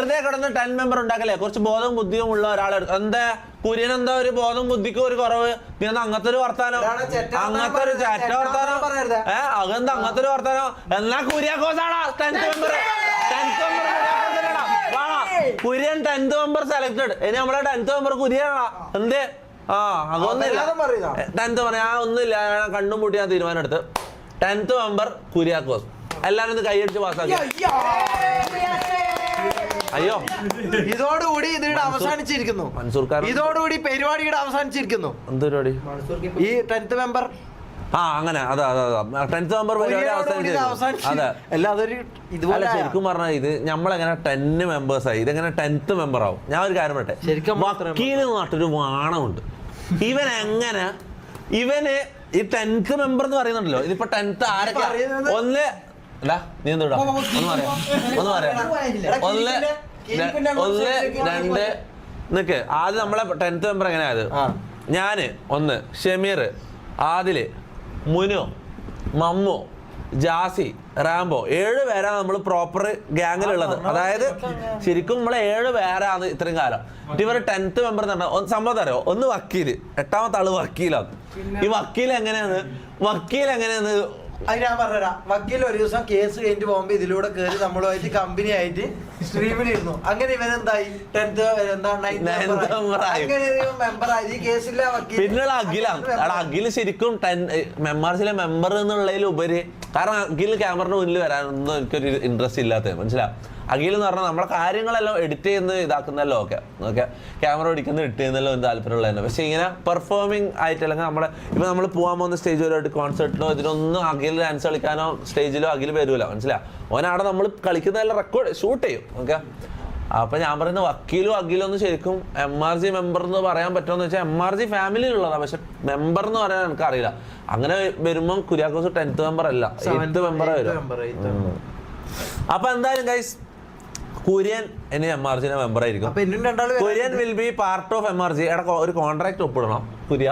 വെറുതെ കിടന്ന് 10 മെമ്പർ ഉണ്ടാക്കല്ലേ? കുറച്ച് ബോധവും ബുദ്ധിയും ഉള്ള ഒരാളെ എന്താ കുര്യൻ എന്താ ഒരു ബോധം ബുദ്ധിക്കും ഒരു കുറവ്? നീ എന്താ അങ്ങനത്തെ ഒരു വർത്താനം, അങ്ങനത്തെ ഒരു ചാറ്റ വർത്താനം? അതെന്താ അങ്ങനത്തെ ഒരു വർത്താനം? എന്നാ കുര്യാക്കോസാണോ 10th member? Kurian 10th member selected. ഇനി നമ്മളെ 10th മെമ്പർ കുര്യാണോ? എന്തേ? അതൊന്നുമില്ല. 10th പറയാ ഒന്നുമില്ല. ഞാൻ കണ്ണും പൂട്ടി ഞാൻ തീരുമാനം എടുത്ത് 10th മെമ്പർ കുര്യാക്കോസ്. എല്ലാരും ഇത് കൈയടിച്ച് പാസ്സാക്കി. അയ്യോ, ഇതോടുകൂടി ഇതിവിടെ അവസാനിച്ചിരിക്കുന്നു. ഇതോടുകൂടി പരിപാടിയുടെ അവസാനിച്ചിരിക്കുന്നു. എന്ത് പരിപാടി? ഈ 10th മെമ്പർ അങ്ങനെ 10th മെമ്പർ പരിപാടി അവസാനിച്ചു. അതെ, ഇതുപോലെ ശരിക്കും പറഞ്ഞാൽ ഇത് നമ്മളെങ്ങനെ 10 മെമ്പേഴ്സായി, ഇതെങ്ങനെ 10th മെമ്പർ ആവും? ഞാൻ ഒരു കാര്യം പറയട്ടെ, വക്കീല് നാട്ടൊരു വാണമുണ്ട്. ഇവന് ഈ 10th മെമ്പർ എന്ന് പറയുന്നുണ്ടല്ലോ, ഇതിപ്പോ 10th ആരൊക്കെ? ഒന്ന് നീ എന്തുടാ ഒന്ന് രണ്ട് നിക്ക്. ആദ്യം നമ്മളെ 10th മെമ്പർ എങ്ങനെയായത്? ഞാന് ഒന്ന്, ഷമീർ, ആദില്, മുനു, മമ്മു, ജാസി, റാംബോ. 7 പേരാണ് നമ്മൾ പ്രോപ്പർ ഗ്യാങ്ങിലുള്ളത്. അതായത് ശരിക്കും നമ്മളെ 7 പേരാണ് ഇത്രയും കാലം. ഇവർ 10th മെമ്പർ എന്ന് പറഞ്ഞാൽ സംഭവം അറിയോ? ഒന്ന് വക്കീല്, 8ാമത്തെ ആള് വക്കീലാണ്. ഈ വക്കീൽ എങ്ങനെയാണ് അത് ഞാൻ പറഞ്ഞുതരാം. വക്കീൽ ഒരു ദിവസം കേസ് കഴിഞ്ഞിട്ട് പോകുമ്പോ ഇതിലൂടെ കയറി നമ്മളുമായിട്ട് കമ്പനി ആയിട്ട് സ്ട്രീമിലിരുന്നു. അങ്ങനെ ഇവനെന്തായി 10th മെമ്പറായി. ഈ കേസില്ല വക്കീൽ. പിന്നെയുള്ള അഖിലാണ്. അഖില് ശരിക്കും മെമ്പേഴ്സിലെ മെമ്പർ എന്നുള്ളതിലുപരി, കാരണം അഖിൽ ക്യാമറയുടെ മുന്നിൽ വരാനൊന്നും എനിക്കൊരു ഇൻട്രസ്റ്റ് ഇല്ലാത്ത മനസ്സിലാ. അഖിൽ എന്ന് പറഞ്ഞാൽ നമ്മളെ കാര്യങ്ങളെല്ലാം എഡിറ്റ് ചെയ്യുന്ന ഇതാക്കുന്നല്ലോ ഓക്കെ ക്യാമറ ഓടിക്കുന്ന എഡിറ്റ് ചെയ്യുന്നല്ലോ താല്പര്യമുള്ള തന്നെ. പക്ഷെ ഇങ്ങനെ പെർഫോമിംഗ് ആയിട്ട് അല്ലെങ്കിൽ നമ്മൾ പോകാൻ പോകുന്ന സ്റ്റേജുമായിട്ട് കോൺസേർട്ടിലോ ഇതിനൊന്നും അഖിൽ ഡാൻസ് കളിക്കാനോ സ്റ്റേജിലോ അഖിൽ വരൂല. മനസ്സിലാ. ഓനവിടെ നമ്മൾ കളിക്കുന്നതെല്ലാം റെക്കോർഡ് ഷൂട്ട് ചെയ്യും. ഓക്കെ, അപ്പൊ ഞാൻ പറയുന്ന വക്കീലും അഖിലൊന്നും ശരിക്കും MRG മെമ്പർ എന്ന് പറയാൻ പറ്റുമെന്ന് വെച്ചാൽ MRG ഫാമിലിയിലുള്ളതാണ്. പക്ഷെ മെമ്പർ എന്ന് പറയാൻ എനിക്ക് അറിയില്ല. അങ്ങനെ വരുമ്പോൾ കുര്യാക്കോസ് 10th മെമ്പർ അല്ല, 8th മെമ്പർ വരും. അപ്പൊ എന്തായാലും ഗൈസ്, കുര്യൻ ഇനി MRGന്റെ മെമ്പർ ആയിരിക്കും. Kurian will be part of MRG. ഒരു കോൺട്രാക്ട് ഒപ്പിടണം കുര്യ.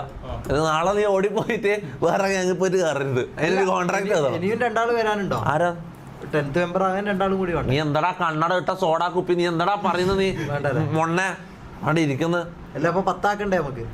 നാളെ നീ ഓടിപ്പോയിട്ട് വേറെ ഞങ്ങൾ പോയിട്ട് കയറരുത്. അതിനൊരു കോൺട്രാക്ട് വരാനുണ്ടോ? ആരാ 10th മെമ്പർ ആകാൻ 2 ആളും കൂടി വേണം. നീ എന്താടാ കണ്ണട ഇട്ട സോഡാ കുപ്പി, നീ എന്താടാ പറയുന്നത്? നീ മൊണ്ണെ അവിടെ ഇരിക്കുന്നത് അല്ല, അപ്പൊ 10 ആക്കണ്ടേ നമുക്ക്?